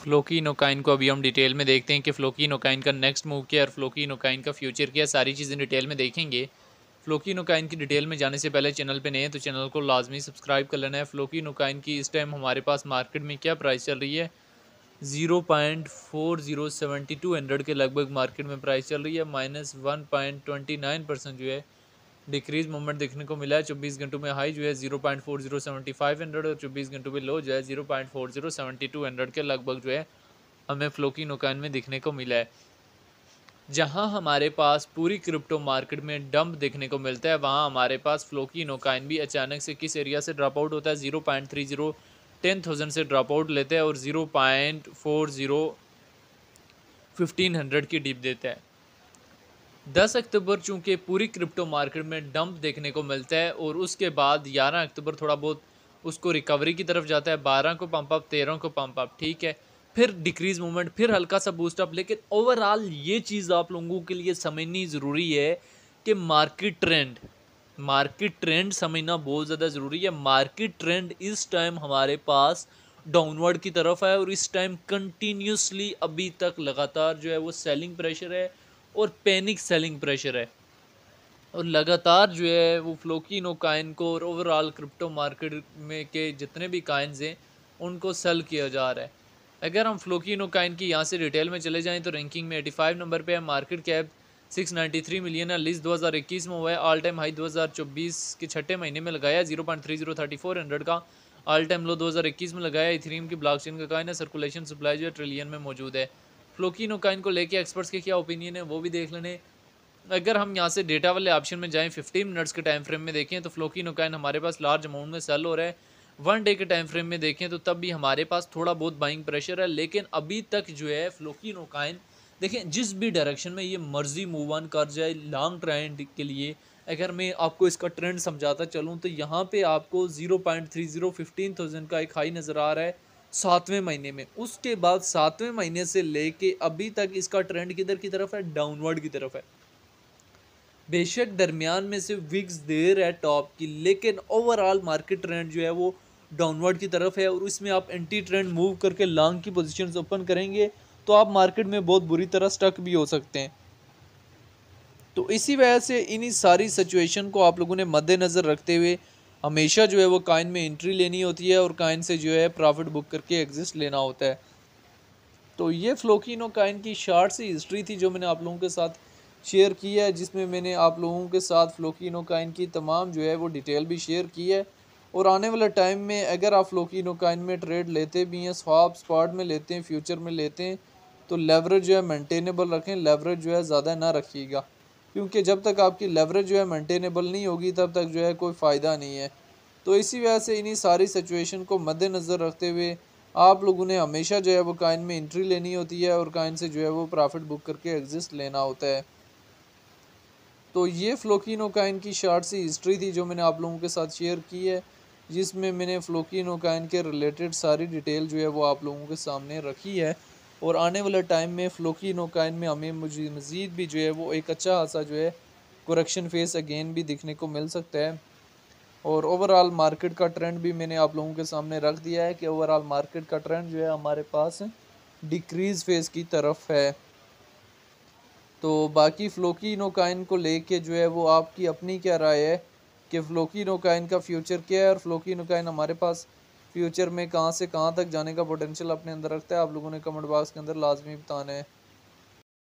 Floki नोकाइन को अभी हम डिटेल में देखते हैं कि फ्लोकी नोकाइन का नेक्स्ट मूव क्या है और फ्लोकी नोकाइन का फ्यूचर क्या है, सारी चीज़ें डिटेल में देखेंगे। फ्लोकी नोकाइन की डिटेल में जाने से पहले चैनल पे नए हैं तो चैनल को लाजमी सब्सक्राइब कर लेना है। फ्लोकी नोकाइन की इस टाइम हमारे पास मार्केट में क्या प्राइस चल रही है, 0.4072 के लगभग मार्केट में प्राइस चल रही है। -1.29% जो है डिक्रीज मूवमेंट देखने को मिला है। 24 घंटों में हाई जो है 0.4075 और 24 घंटों में लो जो है 0.4072 के लगभग जो है हमें फ्लोकी नोकाइन में दिखने को मिला है। जहां हमारे पास पूरी क्रिप्टो मार्केट में डंप देखने को मिलता है, वहां हमारे पास फ्लोकी नोकाइन भी अचानक से किस एरिया से ड्रॉप आउट होता है, 0.30 10,000 से ड्रॉप आउट लेते हैं और 0.40 1500 की डिप देता है। 10 अक्टूबर चूंकि पूरी क्रिप्टो मार्केट में डंप देखने को मिलता है और उसके बाद 11 अक्टूबर थोड़ा बहुत उसको रिकवरी की तरफ जाता है, 12 को पंप अप, 13 को पंप अप, ठीक है, फिर डिक्रीज मूवमेंट, फिर हल्का सा बूस्ट अप। लेकिन ओवरऑल ये चीज़ आप लोगों के लिए समझनी ज़रूरी है कि मार्केट ट्रेंड समझना बहुत ज़्यादा ज़रूरी है। मार्केट ट्रेंड इस टाइम हमारे पास डाउनवर्ड की तरफ है और इस टाइम कंटिन्यूसली अभी तक लगातार जो है वो सेलिंग प्रेशर है और पैनिक सेलिंग प्रेशर है और लगातार जो है वो फ्लोकिनो काइन को और ओवरऑल क्रिप्टो मार्केट में के जितने भी काइन्स हैं उनको सेल किया जा रहा है। अगर हम फ्लोकिनो काइन की यहाँ से डिटेल में चले जाएं तो रैंकिंग में 85 नंबर पे है, मार्केट कैप 693 मिलियन है, लिस्ट 2021 में हुआ है, ऑल टाइम हाई 2024 के छठे महीने में लगाया 0.3034 का, ऑल टाइम लो 2021 में लगाया। इथेरियम की ब्लॉकचेन का काइन है, सर्कुलेशन सप्लाई जो है ट्रिलियन में मौजूद है। फ्लोकिनो काइन को लेके एक्सपर्ट्स के क्या ओपिनियन है वो भी देख लेने। अगर हम यहाँ से डेटा वाले ऑप्शन में जाएं, 15 मिनट्स के टाइम फ्रेम में देखें तो फ्लोकी नोकाइन हमारे पास लार्ज अमाउंट में सेल हो रहा है। 1 डे के टाइम फ्रेम में देखें तो तब भी हमारे पास थोड़ा बहुत बाइंग प्रेशर है, लेकिन अभी तक जो है फ्लोकी नोकाइन देखें जिस भी डायरेक्शन में ये मर्जी मूव ऑन कर जाए लॉन्ग ट्रेंड के लिए, अगर मैं आपको इसका ट्रेंड समझाता चलूँ तो यहाँ पे आपको 0.30 का एक हाई नज़र आ रहा है 7वें महीने में। उसके बाद 7वें महीने से लेके अभी तक इसका ट्रेंड किधर की तरफ है, डाउनवर्ड की तरफ है। बेशक दरमियान में से विक्स देर है टॉप की, लेकिन ओवरऑल मार्केट ट्रेंड जो है वो डाउनवर्ड की तरफ है और इसमें आप एंटी ट्रेंड मूव करके लॉन्ग की पोजीशंस ओपन करेंगे तो आप मार्केट में बहुत बुरी तरह स्टक भी हो सकते हैं। तो इसी वजह से इन्हीं सारी सिचुएशन को आप लोगों ने मद्देनज़र रखते हुए हमेशा जो है वो काइन में एंट्री लेनी होती है और काइन से जो है प्रॉफिट बुक करके एग्जिस्ट लेना होता है। तो ये फ्लोकिनो काइन की शार्ट सी हिस्ट्री थी जो मैंने आप लोगों के साथ शेयर की है, जिसमें मैंने आप लोगों के साथ फ्लोकिनो काइन की तमाम जो है वो डिटेल भी शेयर की है। और आने वाले टाइम में अगर आप फ्लोकिनो काइन में ट्रेड लेते भी हैं, स्वैप स्पॉट में लेते हैं, फ्यूचर में लेते हैं, तो लेवरेज जो है मेंटेनेबल रखें, लेवरेज जो है ज़्यादा ना रखिएगा, क्योंकि जब तक आपकी लेवरेज जो है मेंटेनेबल नहीं होगी तब तक जो है कोई फ़ायदा नहीं है। तो इसी वजह से इन्हीं सारी सिचुएशन को मद्देनज़र रखते हुए आप लोगों ने हमेशा जो है वो काइन में एंट्री लेनी होती है और काइन से जो है वो प्रॉफिट बुक करके एग्जिस्ट लेना होता है। तो ये फ्लोकिनो काइन की शार्ट सी हिस्ट्री थी जो मैंने आप लोगों के साथ शेयर की है, जिसमें मैंने फ्लोकिनो काइन के रिलेटेड सारी डिटेल जो है वो आप लोगों के सामने रखी है। और आने वाले टाइम में फ्लोकिनो काइन में हमें मुझे मज़ीद भी जो है वो एक अच्छा खासा जो है करेक्शन फेस अगेन भी दिखने को मिल सकता है। और ओवरऑल मार्केट का ट्रेंड भी मैंने आप लोगों के सामने रख दिया है कि ओवरऑल मार्केट का ट्रेंड जो है हमारे पास डिक्रीज़ फेस की तरफ है। तो बाकी फ्लोकिनो काइन को लेके जो है वो आपकी अपनी क्या राय है कि फ्लोकिनो काइन का फ्यूचर क्या है और फ्लोकिनो काइन हमारे पास फ्यूचर में कहाँ से कहाँ तक जाने का पोटेंशियल अपने अंदर रखता है, आप लोगों ने कमेंट बॉक्स के अंदर लाजमी बताना है।